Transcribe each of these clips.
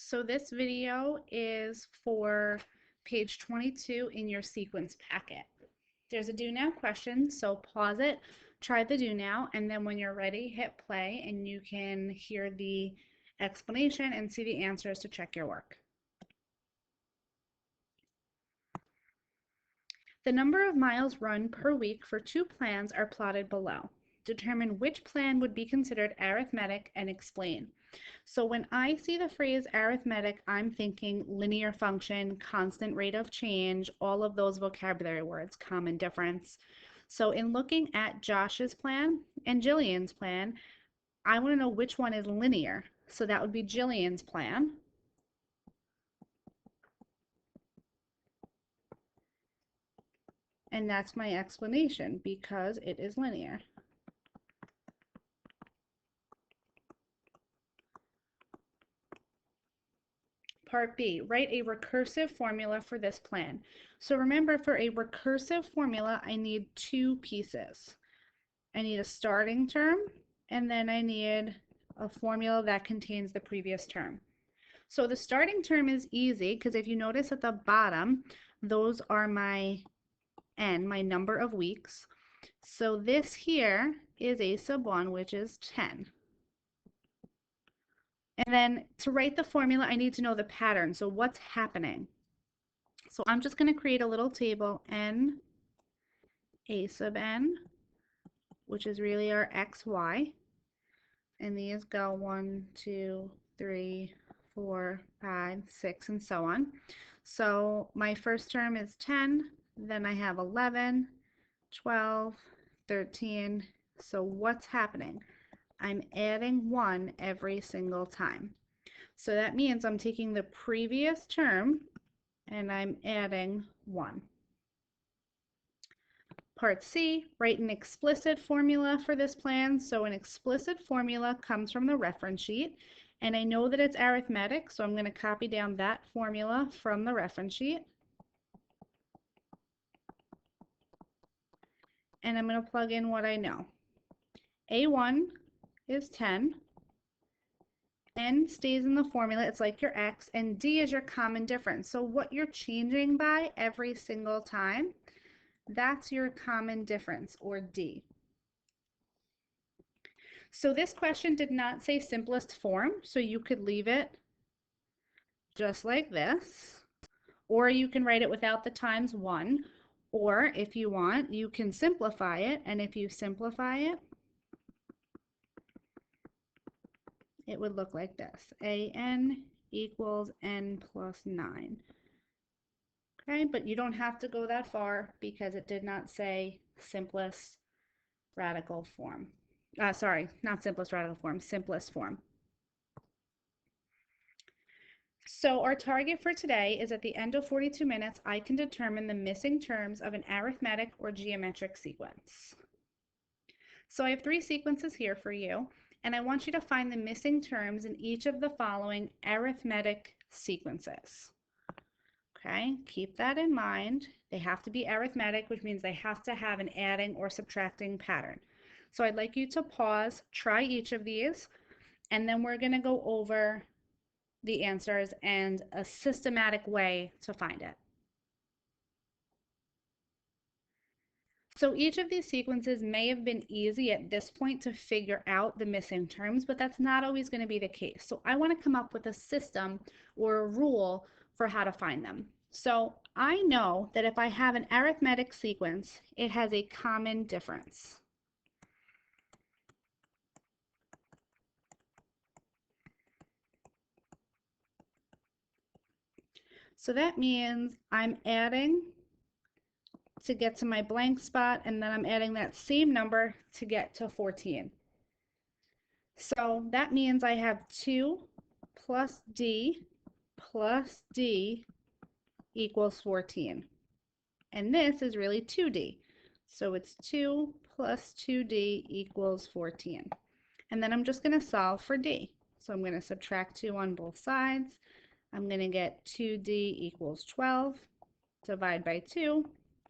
So this video is for page 22 in your sequence packet. There's a do now question, so pause it, try the do now, and then when you're ready, hit play and you can hear the explanation and see the answers to check your work. The number of miles run per week for two plans are plotted below. Determine which plan would be considered arithmetic and explain. So when I see the phrase arithmetic, I'm thinking linear function, constant rate of change, all of those vocabulary words, common difference. So in looking at Josh's plan and Jillian's plan, I want to know which one is linear. So that would be Jillian's plan. And that's my explanation because it is linear. Part B, write a recursive formula for this plan. So remember, for a recursive formula, I need two pieces. I need a starting term, and then I need a formula that contains the previous term. So the starting term is easy because if you notice at the bottom, those are my n, my number of weeks. So this here is a sub 1, which is 10. And then to write the formula, I need to know the pattern. So what's happening? So I'm just going to create a little table, n, a sub n, which is really our x, y. And these go 1, 2, 3, 4, 5, 6, and so on. So my first term is 10, then I have 11, 12, 13. So what's happening? I'm adding 1 every single time. So that means I'm taking the previous term and I'm adding 1. Part C, write an explicit formula for this plan. So an explicit formula comes from the reference sheet, and I know that it's arithmetic, so I'm going to copy down that formula from the reference sheet. And I'm going to plug in what I know. A1 is 10. N stays in the formula, it's like your X, and D is your common difference. So what you're changing by every single time, that's your common difference, or D. So this question did not say simplest form, so you could leave it just like this, or you can write it without the times 1, or if you want, you can simplify it, and if you simplify it, it would look like this, AN equals N plus 9. Okay, but you don't have to go that far because it did not say simplest radical form. Sorry, not simplest radical form, simplest form. So our target for today is at the end of 42 minutes, I can determine the missing terms of an arithmetic or geometric sequence. So I have 3 sequences here for you, and I want you to find the missing terms in each of the following arithmetic sequences. Okay, keep that in mind. They have to be arithmetic, which means they have to have an adding or subtracting pattern. So I'd like you to pause, try each of these, and then we're going to go over the answers and a systematic way to find it. So each of these sequences may have been easy at this point to figure out the missing terms, but that's not always going to be the case. So I want to come up with a system or a rule for how to find them. So I know that if I have an arithmetic sequence, it has a common difference. So that means I'm adding to get to my blank spot, and then I'm adding that same number to get to 14. So that means I have 2 plus D equals 14. And this is really 2D. So it's 2 plus 2D equals 14. And then I'm just going to solve for D. So I'm going to subtract 2 on both sides. I'm going to get 2D equals 12, divide by 2,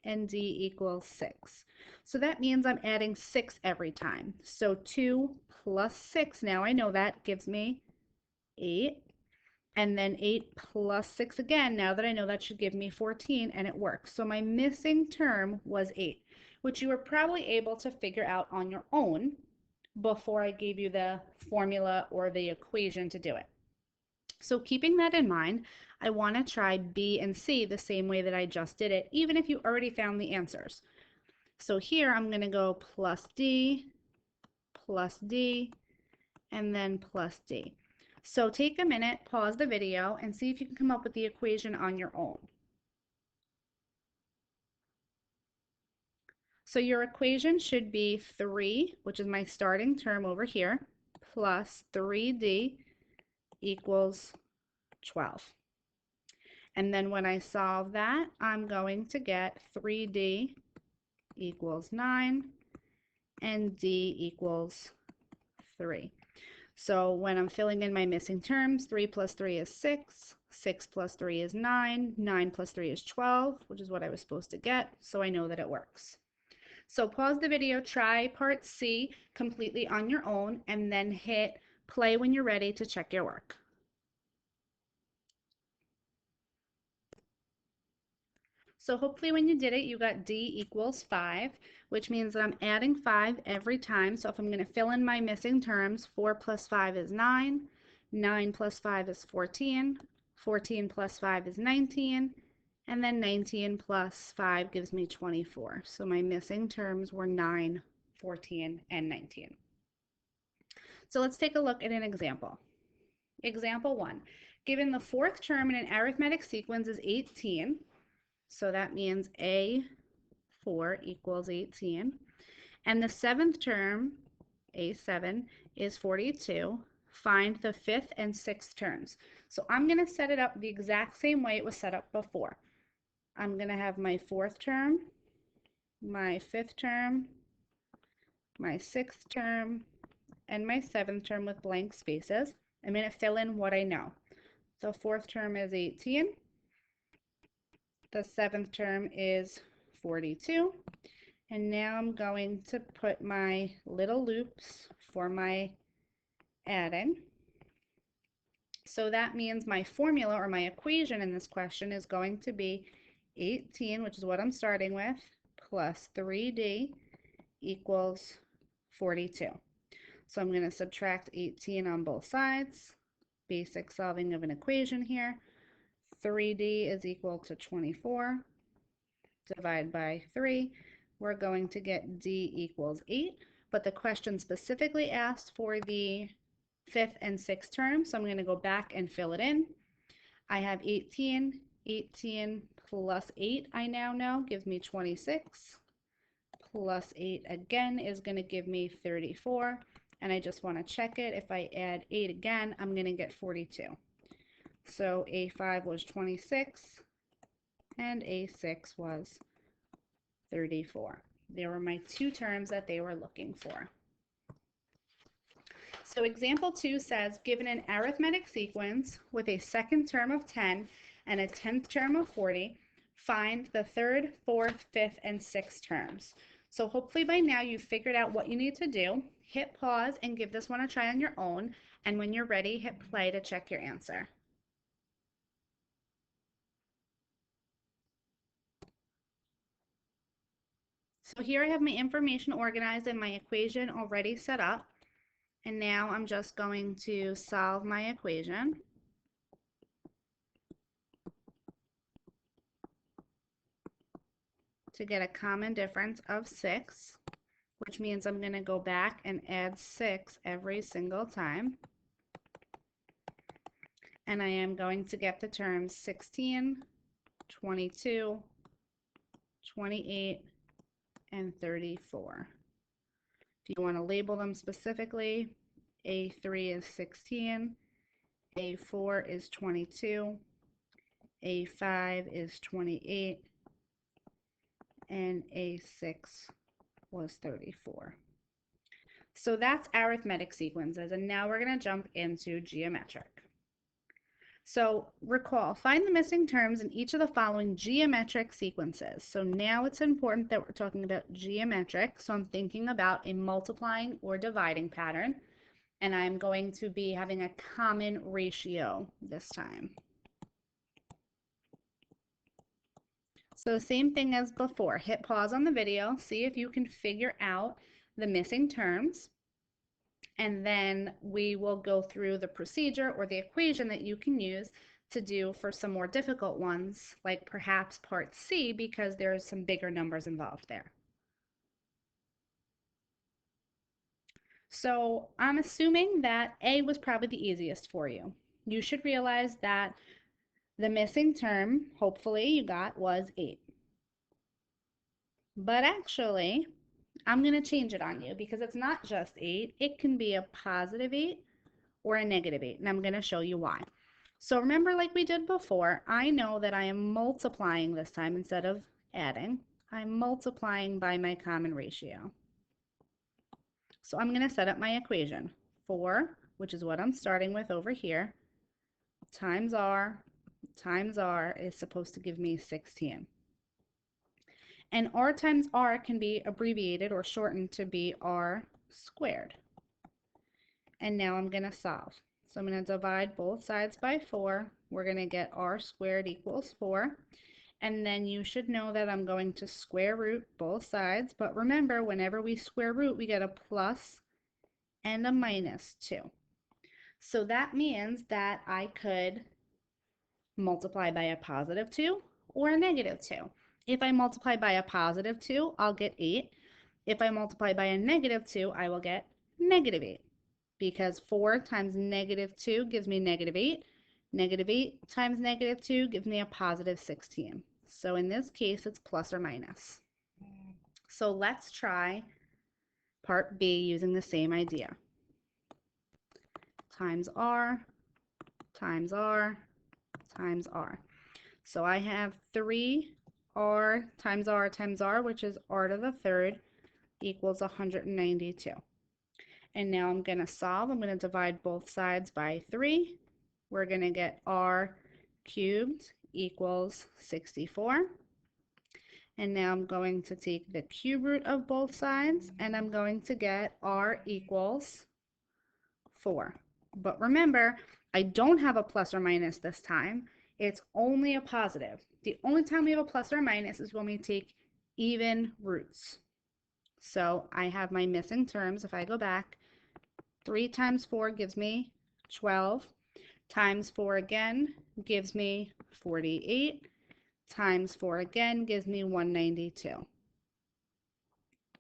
and D equals 6. So that means I'm adding 6 every time. So 2 plus 6, now I know that, gives me 8. and then 8 plus 6 again. Now that I know, that should give me 14, and it works. So my missing term was 8, which you were probably able to figure out on your own before I gave you the formula or the equation to do it. So keeping that in mind, I want to try B and C the same way that I just did it, even if you already found the answers. So here I'm going to go plus D, and then plus D. So take a minute, pause the video, and see if you can come up with the equation on your own. So your equation should be 3, which is my starting term over here, plus 3D equals 12. And then when I solve that, I'm going to get 3D equals 9 and D equals 3. So when I'm filling in my missing terms, 3 plus 3 is 6, 6 plus 3 is 9, 9 plus 3 is 12, which is what I was supposed to get, so I know that it works. So pause the video, try part C completely on your own, and then hit play when you're ready to check your work. So hopefully when you did it, you got D equals 5, which means that I'm adding 5 every time. So if I'm going to fill in my missing terms, 4 plus 5 is 9, 9 plus 5 is 14, 14 plus 5 is 19, and then 19 plus 5 gives me 24. So my missing terms were 9, 14, and 19. So let's take a look at an example. Example 1. Given the fourth term in an arithmetic sequence is 18, so that means A4 equals 18. And the seventh term, A7, is 42. Find the fifth and sixth terms. So I'm going to set it up the exact same way it was set up before. I'm going to have my fourth term, my fifth term, my sixth term, and my seventh term with blank spaces. I'm going to fill in what I know. The fourth term is 18. The seventh term is 42. And now I'm going to put my little loops for my adding. So that means my formula or my equation in this question is going to be 18, which is what I'm starting with, plus 3D equals 42. So I'm going to subtract 18 on both sides. Basic solving of an equation here. 3D is equal to 24. Divide by 3. We're going to get D equals 8. But the question specifically asked for the fifth and sixth term, so I'm going to go back and fill it in. I have 18. 18 plus 8, I now know, gives me 26. Plus 8 again is going to give me 34. And I just want to check it. If I add 8 again, I'm going to get 42. So A5 was 26, and A6 was 34. They were my two terms that they were looking for. So example 2 says, given an arithmetic sequence with a second term of 10 and a 10th term of 40, find the third, fourth, fifth, and sixth terms. So hopefully by now you've figured out what you need to do. Hit pause and give this one a try on your own. And when you're ready, hit play to check your answer. So here I have my information organized and my equation already set up. And now I'm just going to solve my equation. To get a common difference of 6, which means I'm going to go back and add 6 every single time. And I am going to get the terms 16, 22, 28, and 34. If you want to label them specifically, A3 is 16, A4 is 22, A5 is 28, and A6 was 34. So that's arithmetic sequences, and now we're going to jump into geometric. So recall, find the missing terms in each of the following geometric sequences. So now it's important that we're talking about geometric, so I'm thinking about a multiplying or dividing pattern. and I'm going to be having a common ratio this time. So same thing as before, hit pause on the video, see if you can figure out the missing terms, and then we will go through the procedure or the equation that you can use to do for some more difficult ones, like perhaps part C, because there's some bigger numbers involved there. So I'm assuming that A was probably the easiest for you. You should realize that the missing term, hopefully you got, was 8. But actually, I'm going to change it on you because it's not just 8. It can be a positive 8 or a negative 8, and I'm going to show you why. So remember, like we did before, I know that I am multiplying this time instead of adding. I'm multiplying by my common ratio. So I'm going to set up my equation. 4, which is what I'm starting with over here, times r is supposed to give me 16. And r times r can be abbreviated or shortened to be r squared. And now I'm going to solve. So I'm going to divide both sides by 4. We're going to get r squared equals 4. And then you should know that I'm going to square root both sides. But remember, whenever we square root, we get a plus and a minus 2. So that means that I could multiply by a positive 2 or a negative 2. If I multiply by a positive 2, I'll get 8. If I multiply by a negative 2, I will get negative 8. Because 4 times negative 2 gives me negative 8. Negative 8 times negative 2 gives me a positive 16. So in this case, it's plus or minus. So let's try part B using the same idea. Times r, times r, times r. So I have 3r times r times r, which is r to the third, equals 192. And now I'm going to solve. I'm going to divide both sides by 3. We're going to get r cubed equals 64. And now I'm going to take the cube root of both sides, and I'm going to get r equals 4. But remember, I don't have a plus or minus this time. It's only a positive. The only time we have a plus or minus is when we take even roots. So I have my missing terms. If I go back, 3 times 4 gives me 12. Times 4 again gives me 48. Times 4 again gives me 192.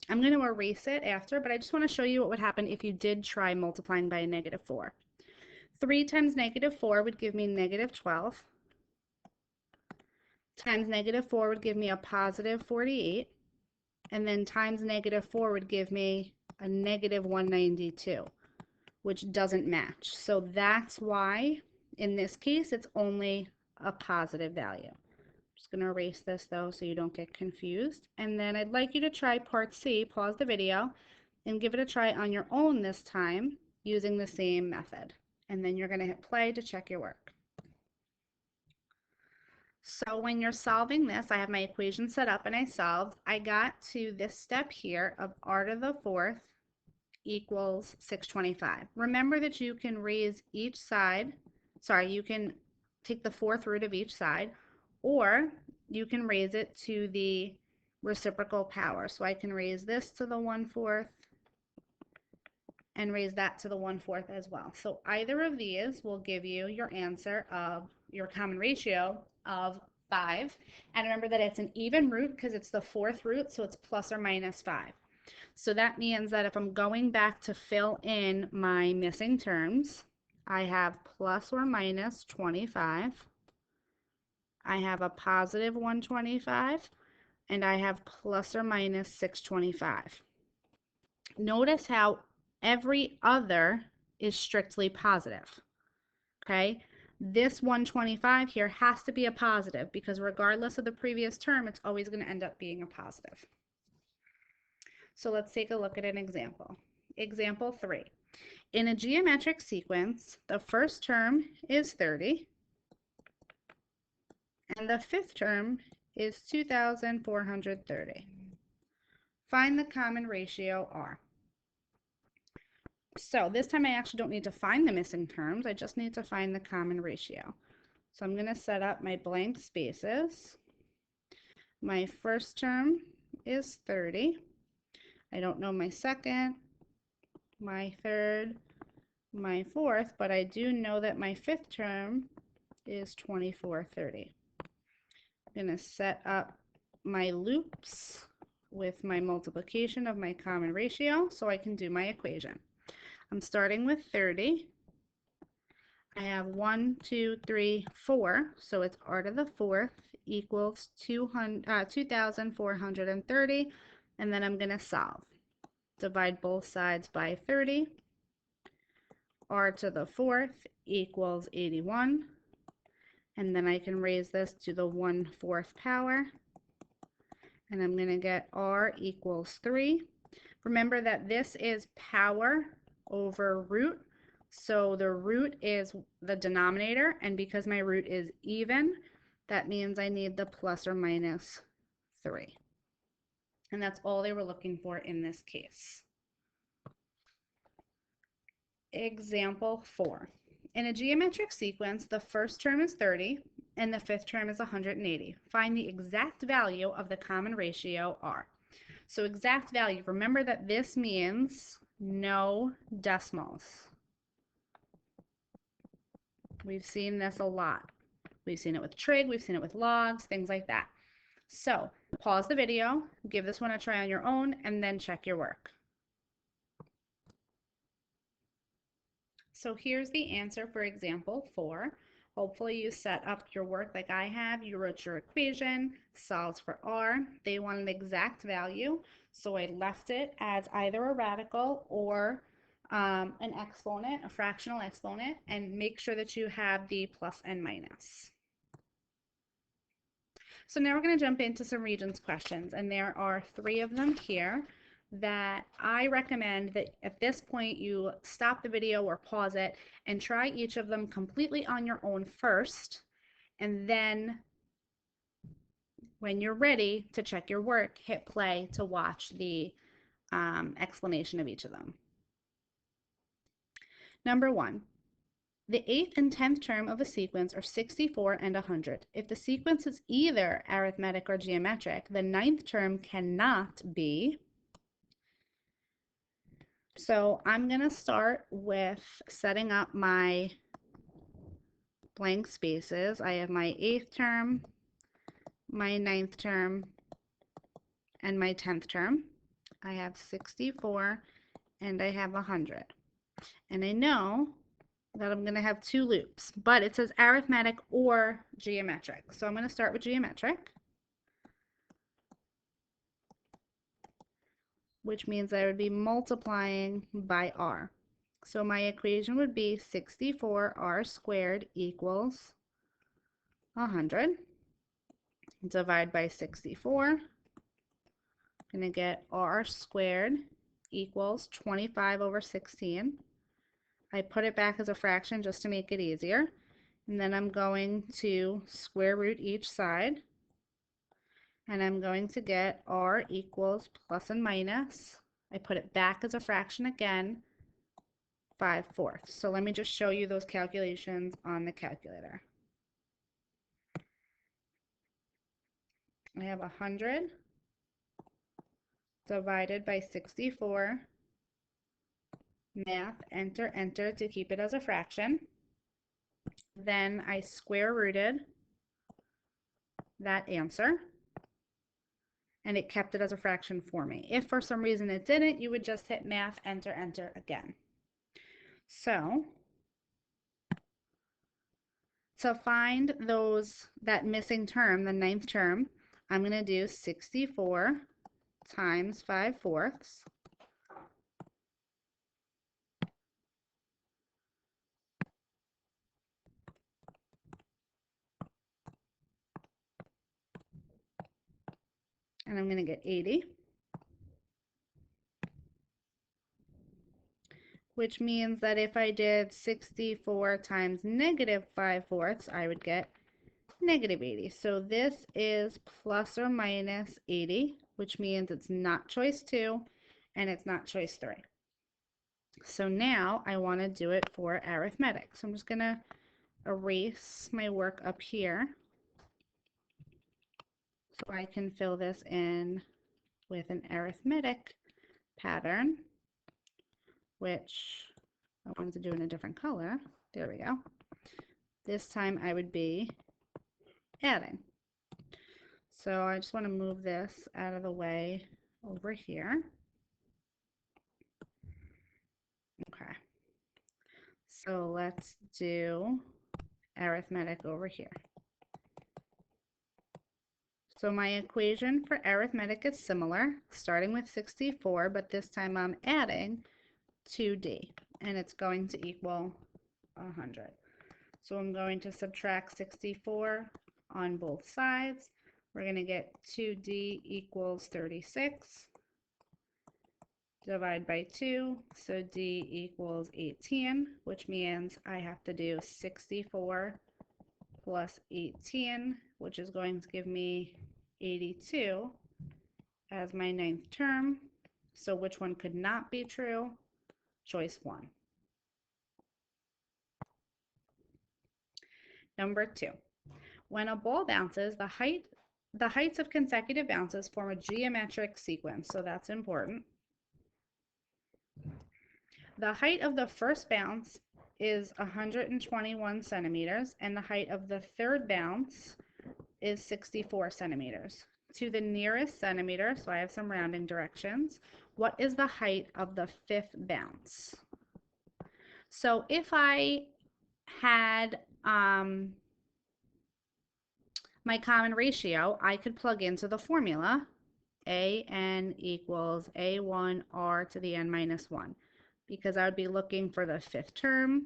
I'm going to erase it after, but I just want to show you what would happen if you did try multiplying by a negative 4. 3 times negative 4 would give me negative 12. Times negative 4 would give me a positive 48. And then times negative 4 would give me a negative 192, which doesn't match. So that's why, in this case, it's only a positive value. I'm just going to erase this, though, so you don't get confused. And then I'd like you to try part C, pause the video, and give it a try on your own this time using the same method. And then you're going to hit play to check your work. So when you're solving this, I have my equation set up and I solved. I got to this step here of r to the fourth equals 625. Remember that you can raise each side, you can take the fourth root of each side, or you can raise it to the reciprocal power. So I can raise this to the 1/4 and raise that to the 1/4 as well. So either of these will give you your answer of your common ratio of 5. And remember that it's an even root because it's the fourth root, so it's plus or minus 5. So that means that if I'm going back to fill in my missing terms, I have plus or minus 25. I have a positive 125, and I have plus or minus 625. Notice how every other is strictly positive, okay? This 125 here has to be a positive because regardless of the previous term, it's always going to end up being a positive. So let's take a look at an example. Example 3. In a geometric sequence, the first term is 30, and the fifth term is 2,430. Find the common ratio r. So this time I actually don't need to find the missing terms. I just need to find the common ratio. So I'm going to set up my blank spaces. My first term is 30. I don't know my second, my third, my fourth, but I do know that my fifth term is 2430. I'm going to set up my loops with my multiplication of my common ratio so I can do my equation. I'm starting with 30. I have 1, 2, 3, 4, so it's r to the fourth equals 2,430, and then I'm going to solve. Divide both sides by 30. R to the fourth equals 81, and then I can raise this to the 1/4 power, and I'm going to get r equals 3. Remember that this is power over root, so the root is the denominator, and because my root is even, that means I need the plus or minus 3. And that's all they were looking for in this case. Example 4. In a geometric sequence, the first term is 30 and the fifth term is 180. Find the exact value of the common ratio r. So exact value, remember that this means no decimals. We've seen this a lot. We've seen it with trig, we've seen it with logs, things like that. So pause the video, give this one a try on your own, and then check your work. So here's the answer for example 4. Hopefully you set up your work like I have. You wrote your equation, solved for r. They want an exact value, so I left it as either a radical or an exponent, a fractional exponent, and make sure that you have the plus and minus. So now we're going to jump into some Regents questions, and there are 3 of them here that I recommend that at this point you stop the video or pause it and try each of them completely on your own first, and then when you're ready to check your work, hit play to watch the explanation of each of them. Number 1. The 8th and 10th term of a sequence are 64 and 100. If the sequence is either arithmetic or geometric, the 9th term cannot be. So I'm going to start with setting up my blank spaces. I have my 8th term, my 9th term, and my 10th term. I have 64 and I have 100. And I know that I'm going to have 2 loops, but it says arithmetic or geometric. So I'm going to start with geometric, which means I would be multiplying by r. So my equation would be 64r squared equals 100. Divide by 64. I'm going to get r squared equals 25 over 16. I put it back as a fraction just to make it easier. And then I'm going to square root each side. And I'm going to get r equals plus and minus. I put it back as a fraction again, 5/4. So let me just show you those calculations on the calculator. I have 100 divided by 64. Math, enter, enter to keep it as a fraction. Then I square rooted that answer, and it kept it as a fraction for me. If for some reason it didn't, you would just hit math, enter, enter again. So to find that missing term, the 9th term, I'm going to do 64 times 5/4. And I'm going to get 80, which means that if I did 64 times negative 5/4, I would get negative 80. So this is plus or minus 80, which means it's not choice 2 and it's not choice 3. So now I want to do it for arithmetic. So I'm just going to erase my work up here so I can fill this in with an arithmetic pattern, which I wanted to do in a different color. There we go. This time I would be adding. So I just want to move this out of the way over here. Okay. So let's do arithmetic over here. So my equation for arithmetic is similar, starting with 64, but this time I'm adding 2d, and it's going to equal 100. So I'm going to subtract 64 on both sides. We're going to get 2d equals 36. Divide by 2, so d equals 18, which means I have to do 64 plus 18, which is going to give me 82 as my ninth term. So which one could not be true? Choice 1. Number 2. When a ball bounces, the heights of consecutive bounces form a geometric sequence, so that's important. The height of the first bounce is 121 centimeters, and the height of the third bounce is 64 centimeters. To the nearest centimeter, so I have some rounding directions, what is the height of the fifth bounce? So if I had my common ratio, I could plug into the formula an equals a1r to the n minus 1, because I would be looking for the fifth term.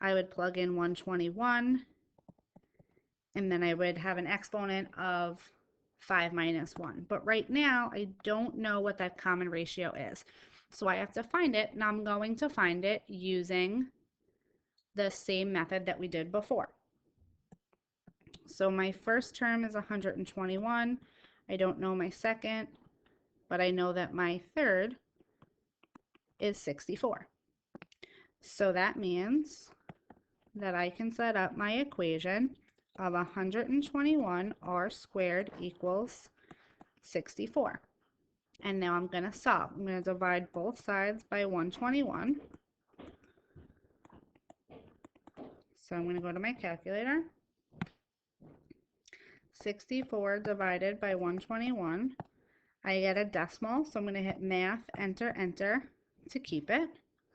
I would plug in 121, and then I would have an exponent of 5 minus 1. But right now, I don't know what that common ratio is. So I have to find it, and I'm going to find it using the same method that we did before. So my first term is 121. I don't know my second, but I know that my third is 64. So that means that I can set up my equation of 121 r squared equals 64. And now I'm going to solve. I'm going to divide both sides by 121. So I'm going to go to my calculator. 64 divided by 121. I get a decimal, so I'm going to hit math, enter, enter to keep it,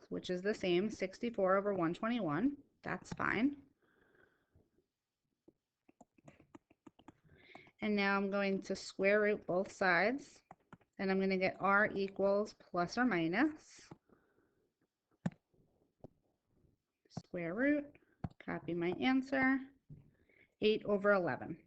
which is the same, 64 over 121. That's fine. And now I'm going to square root both sides, and I'm going to get r equals plus or minus square root, copy my answer, 8 over 11.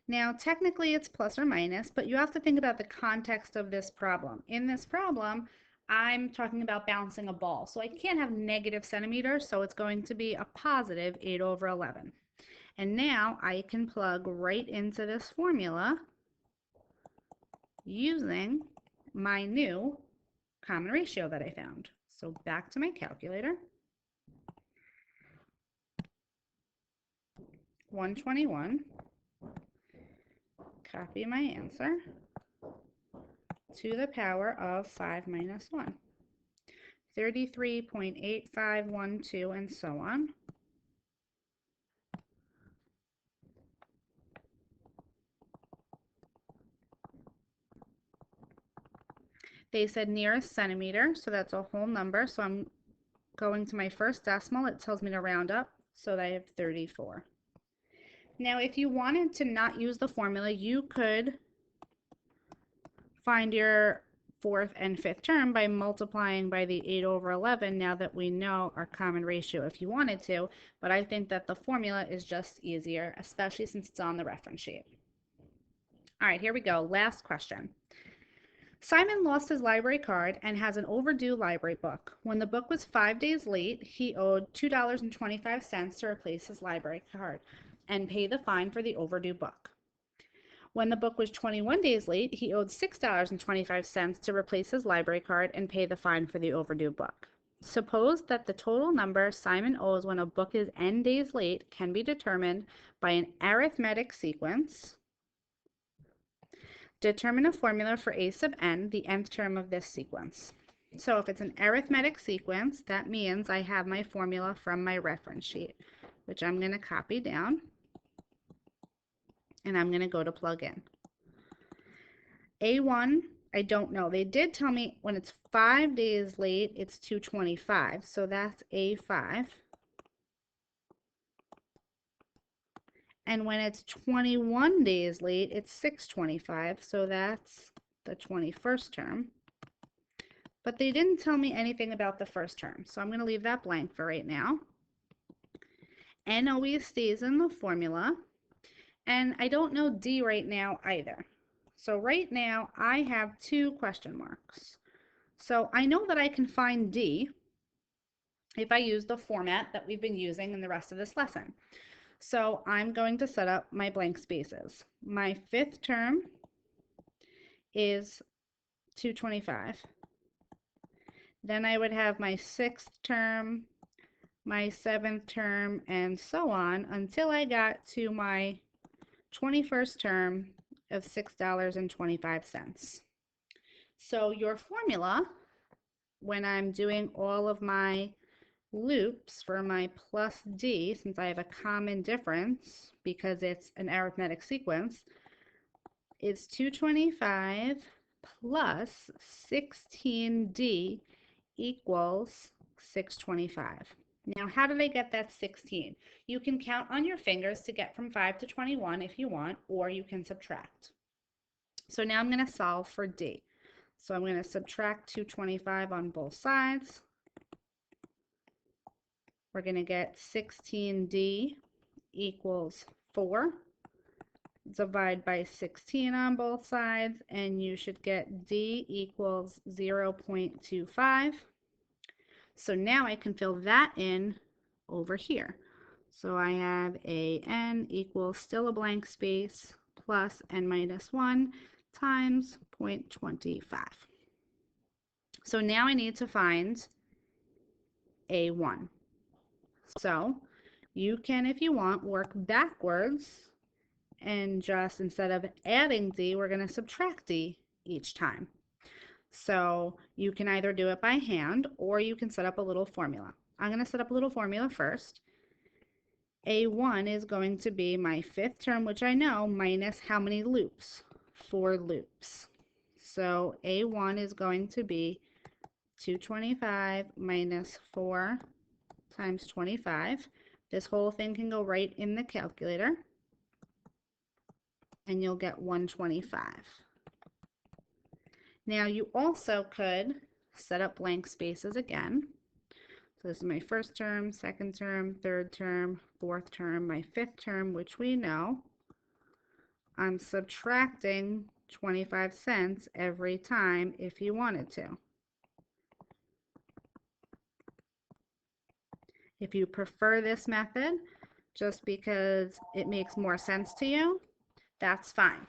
Now, technically it's plus or minus, but you have to think about the context of this problem. In this problem, I'm talking about bouncing a ball, so I can't have negative centimeters, so it's going to be a positive 8 over 11. And now I can plug right into this formula using my new common ratio that I found. So back to my calculator. 121. Copy my answer to the power of 5 minus 1. 33.8512 and so on. They said nearest centimeter, so that's a whole number. So I'm going to my first decimal. It tells me to round up, so I have 34. Now, if you wanted to not use the formula, you could find your fourth and fifth term by multiplying by the 8 over 11 now that we know our common ratio if you wanted to, but I think that the formula is just easier, especially since it's on the reference sheet. All right, here we go. Last question. Simon lost his library card and has an overdue library book. When the book was 5 days late, he owed $2.25 to replace his library card and pay the fine for the overdue book. When the book was 21 days late, he owed $6.25 to replace his library card and pay the fine for the overdue book. Suppose that the total number Simon owes when a book is n days late can be determined by an arithmetic sequence. Determine a formula for a sub n, the nth term of this sequence. So if it's an arithmetic sequence, that means I have my formula from my reference sheet, which I'm going to copy down, and I'm going to go to plug in. A1, I don't know. They did tell me when it's 5 days late, it's 225. So that's A5. And when it's 21 days late, it's 625. So that's the 21st term. But they didn't tell me anything about the first term. So I'm going to leave that blank for right now. N always stays in the formula. And I don't know D right now either. So right now I have 2 question marks. So I know that I can find D if I use the format that we've been using in the rest of this lesson. So I'm going to set up my blank spaces. My 5th term is 225. Then I would have my 6th term, my 7th term, and so on until I got to my 21st term of $6.25. So your formula, when I'm doing all of my loops for my plus D, since I have a common difference because it's an arithmetic sequence, is 225 plus 16D equals 625. Now, how did I get that 16? You can count on your fingers to get from 5 to 21 if you want, or you can subtract. So now I'm going to solve for D. So I'm going to subtract 225 on both sides. We're going to get 16D equals 4. Divide by 16 on both sides, and you should get D equals 0.25. So now I can fill that in over here. So I have a n equals still a blank space plus n minus 1 times 0.25. So now I need to find a1. So you can, if you want, work backwards and just instead of adding D, we're going to subtract D each time. So you can either do it by hand or you can set up a little formula. I'm going to set up a little formula first. A1 is going to be my 5th term, which I know, minus how many loops? 4 loops. So A1 is going to be 225 minus 4 times 25. This whole thing can go right in the calculator, and you'll get 125. Now you also could set up blank spaces again. So this is my 1st term, 2nd term, 3rd term, 4th term, my 5th term, which we know. I'm subtracting 25 cents every time if you wanted to. If you prefer this method, just because it makes more sense to you, that's fine.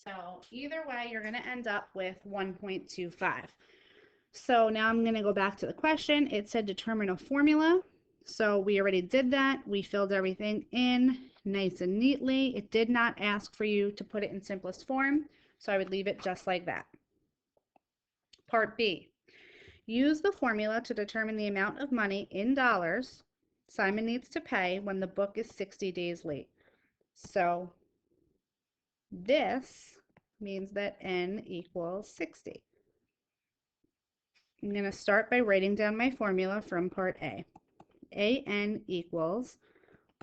So either way, you're going to end up with 1.25. So now I'm going to go back to the question. It said determine a formula. So we already did that. We filled everything in nice and neatly. It did not ask for you to put it in simplest form, so I would leave it just like that. Part B. Use the formula to determine the amount of money in dollars Simon needs to pay when the book is 60 days late. So this means that n equals 60. I'm going to start by writing down my formula from part A. An equals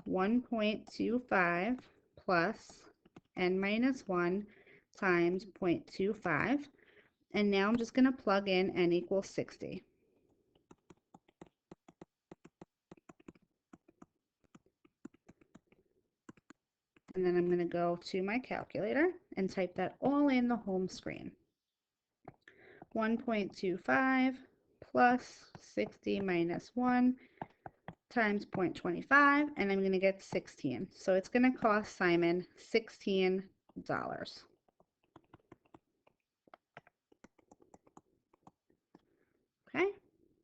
1.25 plus n minus 1 times 0.25. And now I'm just going to plug in n equals 60. And then I'm going to go to my calculator and type that all in the home screen. 1.25 plus 60 minus 1 times 0.25, and I'm going to get 16. So it's going to cost Simon $16. Okay,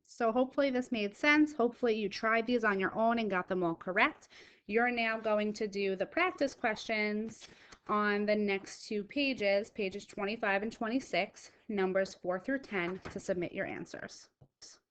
so hopefully this made sense. Hopefully you tried these on your own and got them all correct. You're now going to do the practice questions on the next two pages, pages 25 and 26, numbers 4 through 10, to submit your answers.